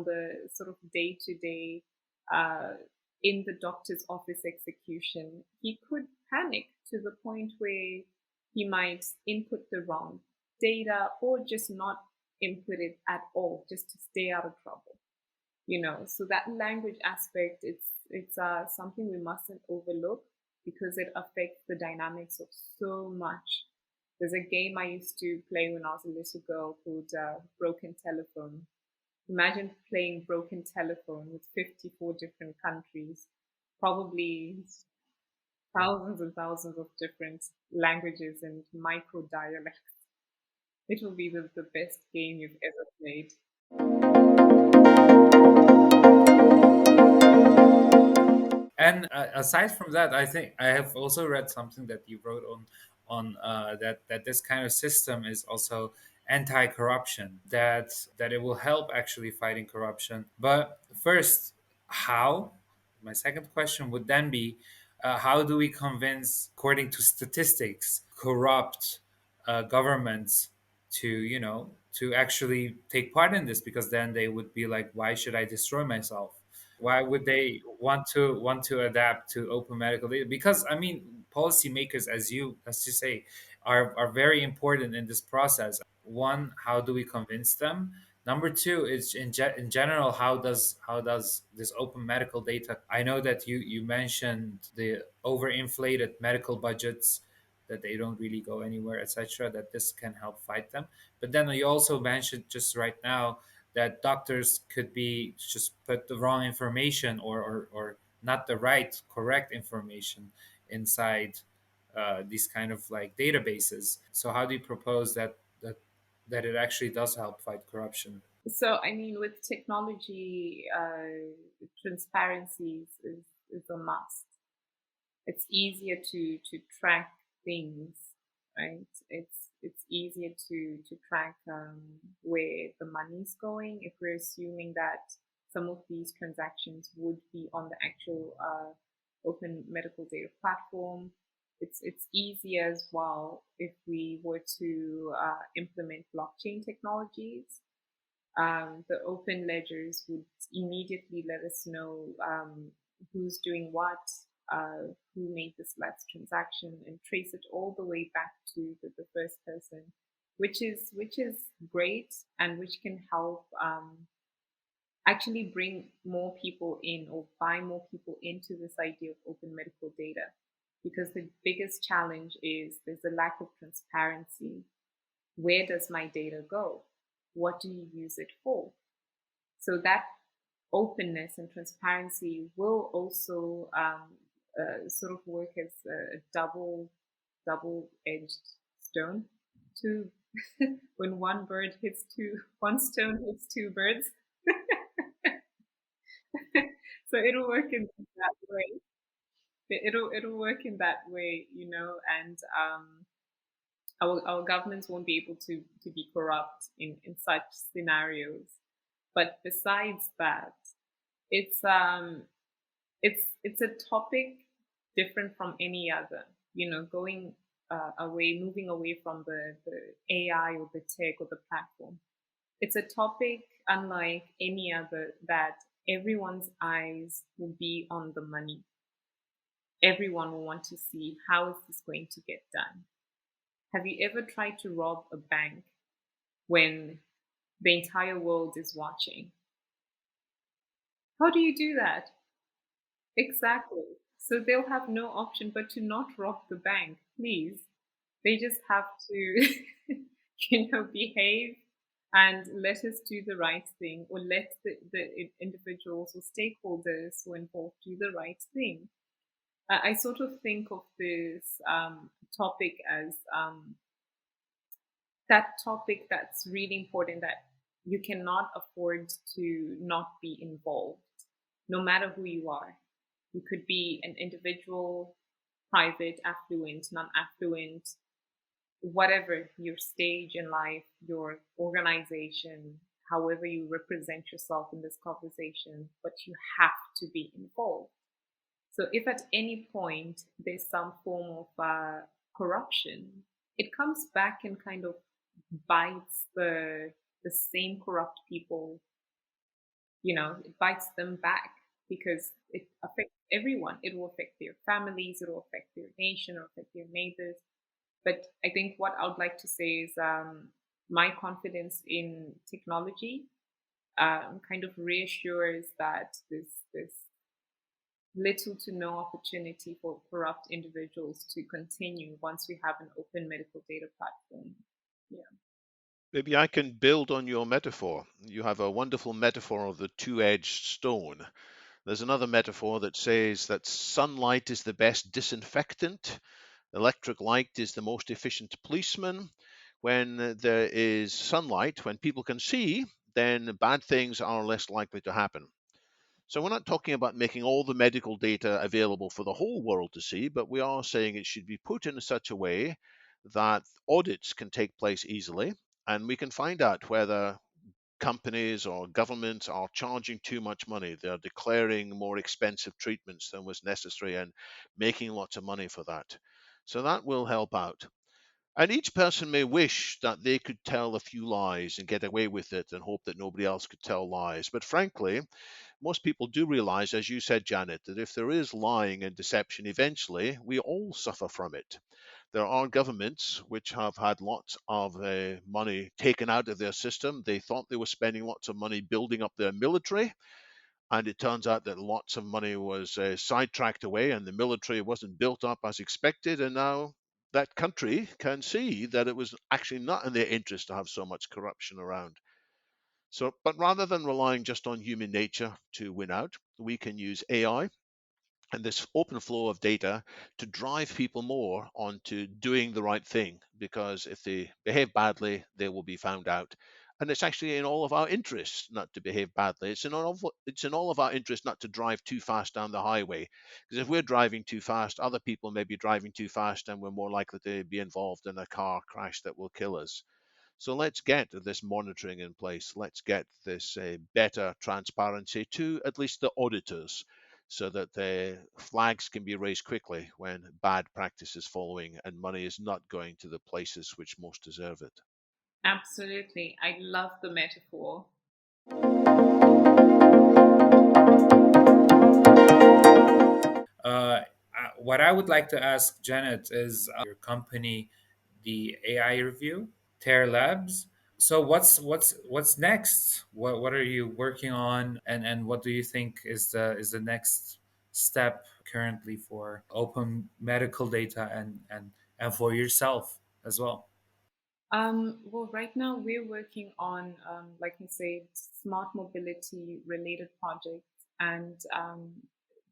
the sort of day to day in the doctor's office execution, he could panic to the point where he might input the wrong data or just not input it at all, just to stay out of trouble. So that language aspect, it's something we mustn't overlook, because it affects the dynamics of so much. There's a game I used to play when I was a little girl called Broken Telephone. Imagine playing Broken Telephone with 54 different countries, probably thousands and thousands of different languages and micro dialects. It will be the best game you've ever played. And aside from that, I think I have also read something that you wrote on that this kind of system is also anti-corruption, that it will help actually fighting corruption. But first, how? My second question would then be, how do we convince, according to statistics, corrupt governments to, to actually take part in this? Because then they would be like, why should I destroy myself? Why would they want to adapt to open medical data? Because I mean, policymakers, as you say, are very important in this process. One, how do we convince them? Number two is in general, how does this open medical data? I know that you mentioned the overinflated medical budgets, that they don't really go anywhere, etc. That this can help fight them. But then you also mentioned just right now that doctors could be just put the wrong information, or not the right correct information inside these kind of like databases. So how do you propose that it actually does help fight corruption? So, I mean, with technology, transparency is a must. It's easier to track things, right? It's easier to track where the money's going if we're assuming that some of these transactions would be on the actual open medical data platform. It's easier as well if we were to implement blockchain technologies. The open ledgers would immediately let us know who's doing what, who made this last transaction, and trace it all the way back to the first person, which is great, and which can help actually bring more people in, or buy more people into this idea of open medical data. Because the biggest challenge is there's a lack of transparency. Where does my data go? What do you use it for? So that openness and transparency will also sort of work as a double-edged stone. To when one stone hits two birds. So it'll work in that way. It'll work in that way, and our governments won't be able to be corrupt in such scenarios. But besides that, it's it's a topic different from any other. Going moving away from the AI or the tech or the platform. It's a topic unlike any other that everyone's eyes will be on the money. Everyone will want to see how is this going to get done. Have you ever tried to rob a bank when the entire world is watching? How do you do that? Exactly. So they'll have no option but to not rob the bank, please. They just have to, behave and let us do the right thing, or let the individuals or stakeholders who are involved do the right thing. I sort of think of this topic as that topic that's really important, that you cannot afford to not be involved, no matter who you are. You could be an individual, private, affluent, non affluent, whatever your stage in life, your organization, however you represent yourself in this conversation, but you have to be involved. So if at any point there's some form of corruption, it comes back and kind of bites the same corrupt people. It bites them back because it affects everyone. It will affect their families, it will affect their nation, it will affect their neighbors. But I think what I would like to say is my confidence in technology kind of reassures that this little to no opportunity for corrupt individuals to continue once we have an open medical data platform. Yeah. Maybe I can build on your metaphor. You have a wonderful metaphor of the two-edged stone. There's another metaphor that says that sunlight is the best disinfectant, electric light is the most efficient policeman. When there is sunlight, when people can see, then bad things are less likely to happen. So we're not talking about making all the medical data available for the whole world to see, but we are saying it should be put in such a way that audits can take place easily, And we can find out whether companies or governments are charging too much money. They're declaring more expensive treatments than was necessary and making lots of money for that. So that will help out. And each person may wish that they could tell a few lies and get away with it and hope that nobody else could tell lies. But frankly, most people do realize, as you said, Janet, that if there is lying and deception, eventually we all suffer from it. There are governments which have had lots of money taken out of their system. They thought they were spending lots of money building up their military, and it turns out that lots of money was sidetracked away and the military wasn't built up as expected. And now that country can see that it was actually not in their interest to have so much corruption around. So, but rather than relying just on human nature to win out, we can use AI and this open flow of data to drive people more onto doing the right thing, because if they behave badly they will be found out, and it's actually in all of our interests not to behave badly. It's in all of our interests not to drive too fast down the highway, because if we're driving too fast, other people may be driving too fast and we're more likely to be involved in a car crash that will kill us. So let's get this monitoring in place. Let's get this better transparency to at least the auditors, so that the flags can be raised quickly when bad practice is following and money is not going to the places which most deserve it. Absolutely. I love the metaphor. What I would like to ask Janet is your company, the AI review, Tear Labs. So what's next? What are you working on, and what do you think is the next step currently for open medical data and for yourself as well? Well, right now we're working on, like you said, smart mobility related projects, and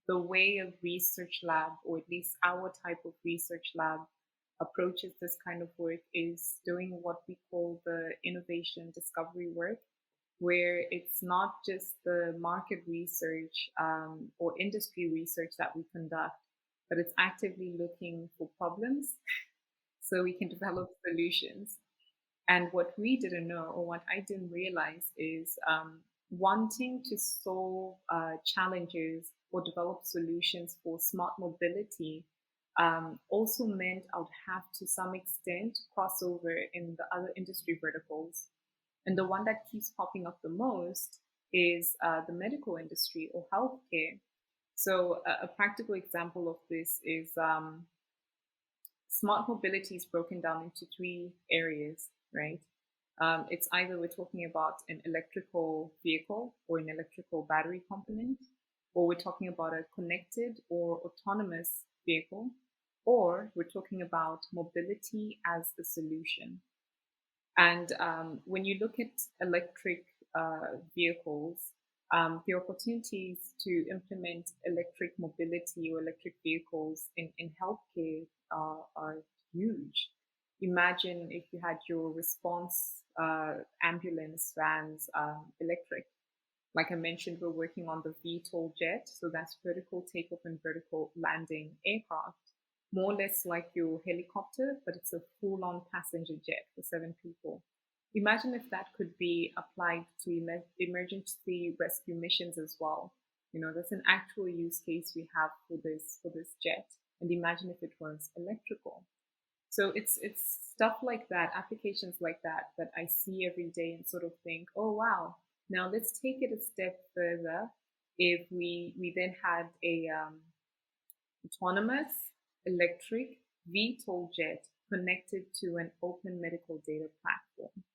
the way a research lab, or at least our type of research lab, approaches this kind of work is doing what we call the innovation discovery work, where it's not just the market research or industry research that we conduct, but it's actively looking for problems so we can develop solutions. And what we didn't know, or what I didn't realize, is wanting to solve challenges or develop solutions for smart mobility also meant I would have to some extent cross over in the other industry verticals. And the one that keeps popping up the most is the medical industry or healthcare. So, a practical example of this is smart mobility is broken down into three areas, right? It's either we're talking about an electrical vehicle or an electrical battery component, or we're talking about a connected or autonomous vehicle, or we're talking about mobility as a solution. And when you look at electric vehicles, the opportunities to implement electric mobility or electric vehicles in healthcare are huge. Imagine if you had your response ambulance vans electric. Like I mentioned, we're working on the VTOL jet, so that's vertical takeoff and vertical landing aircraft, more or less like your helicopter, but it's a full on passenger jet for 7 people. Imagine if that could be applied to emergency rescue missions as well. You know, that's an actual use case we have for this jet. And imagine if it was electrical. So it's stuff like that, applications like that that I see every day and sort of think, oh wow. Now let's take it a step further. If we then had a autonomous electric VTOL jet connected to an open medical data platform,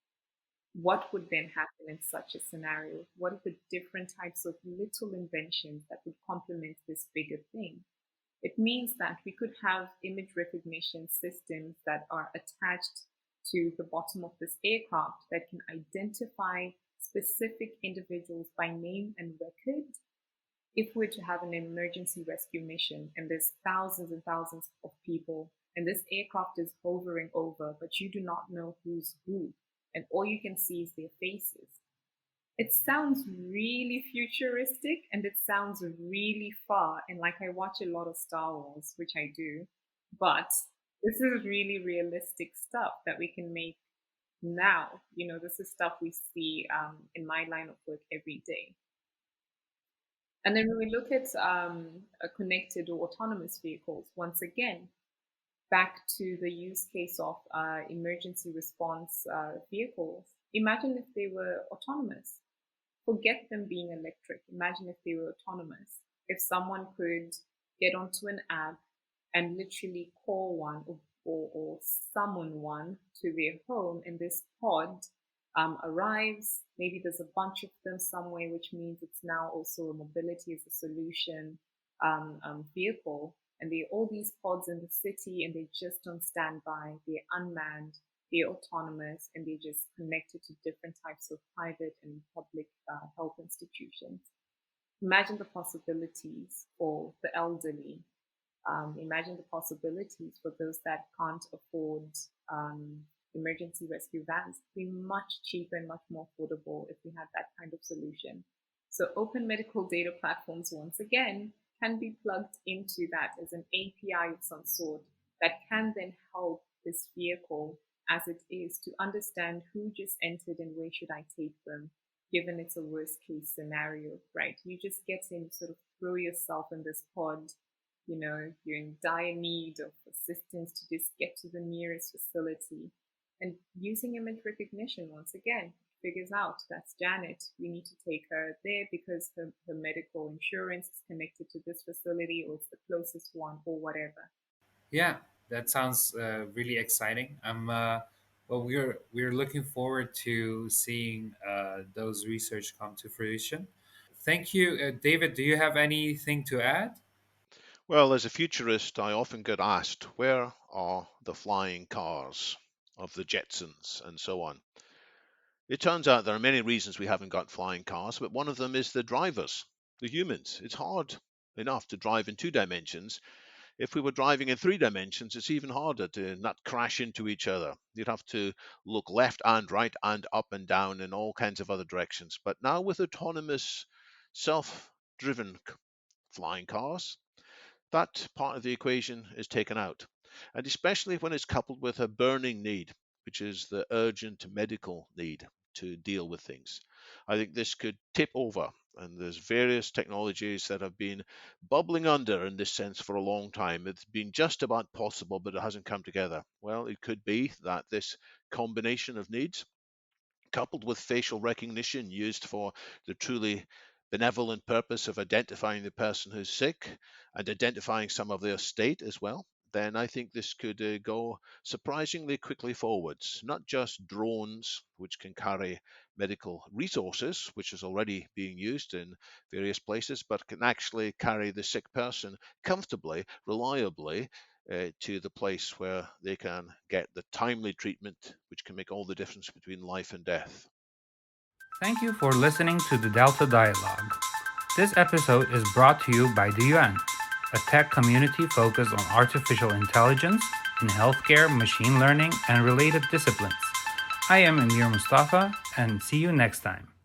what would then happen in such a scenario? What are the different types of little inventions that would complement this bigger thing? It means that we could have image recognition systems that are attached to the bottom of this aircraft that can identify specific individuals by name and record. If we're to have an emergency rescue mission and there's thousands and thousands of people and this aircraft is hovering over, but you do not know who's who, and all you can see is their faces. It sounds really futuristic and it sounds really far. And like I watch a lot of Star Wars, which I do, but this is really realistic stuff that we can make now. This is stuff we see in my line of work every day. And then when we look at connected or autonomous vehicles, once again, back to the use case of emergency response vehicles. Imagine if they were autonomous. Forget them being electric. Imagine if they were autonomous. If someone could get onto an app and literally call one or summon one to their home, and this pod arrives. Maybe there's a bunch of them somewhere, which means it's now also a mobility as a solution vehicle. And there are all these pods in the city, and they're just on standby. They're unmanned, they're autonomous, and they're just connected to different types of private and public health institutions. Imagine the possibilities for the elderly. Imagine the possibilities for those that can't afford emergency rescue vans. It'd be much cheaper and much more affordable if we had that kind of solution. So open medical data platforms, once again, can be plugged into that as an API of some sort that can then help this vehicle as it is to understand who just entered and where should I take them, given it's a worst case scenario, right? You just get in, sort of throw yourself in this pod, you're in dire need of assistance to just get to the nearest facility. And using image recognition, once again, figures out that's Janet. We need to take her there because her medical insurance is connected to this facility, or it's the closest one, or whatever. Yeah, that sounds really exciting. Well, we're looking forward to seeing those research come to fruition. Thank you, David. Do you have anything to add? Well, as a futurist, I often get asked, where are the flying cars of the Jetsons and so on? It turns out there are many reasons we haven't got flying cars, but one of them is the drivers, the humans. It's hard enough to drive in 2 dimensions. If we were driving in 3 dimensions, it's even harder to not crash into each other. You'd have to look left and right and up and down in all kinds of other directions. But now with autonomous, self-driven flying cars, that part of the equation is taken out. And especially when it's coupled with a burning need, which is the urgent medical need to deal with things. I think this could tip over, and there's various technologies that have been bubbling under in this sense for a long time. It's been just about possible, but it hasn't come together. Well, it could be that this combination of needs, coupled with facial recognition used for the truly benevolent purpose of identifying the person who's sick and identifying some of their state as well, then I think this could go surprisingly quickly forwards. Not just drones, which can carry medical resources, which is already being used in various places, but can actually carry the sick person comfortably, reliably, to the place where they can get the timely treatment, which can make all the difference between life and death. Thank you for listening to the Delta Dialog. This episode is brought to you by the UN, a tech community focused on artificial intelligence in healthcare, machine learning, and related disciplines. I am Emir Mustafa, and see you next time.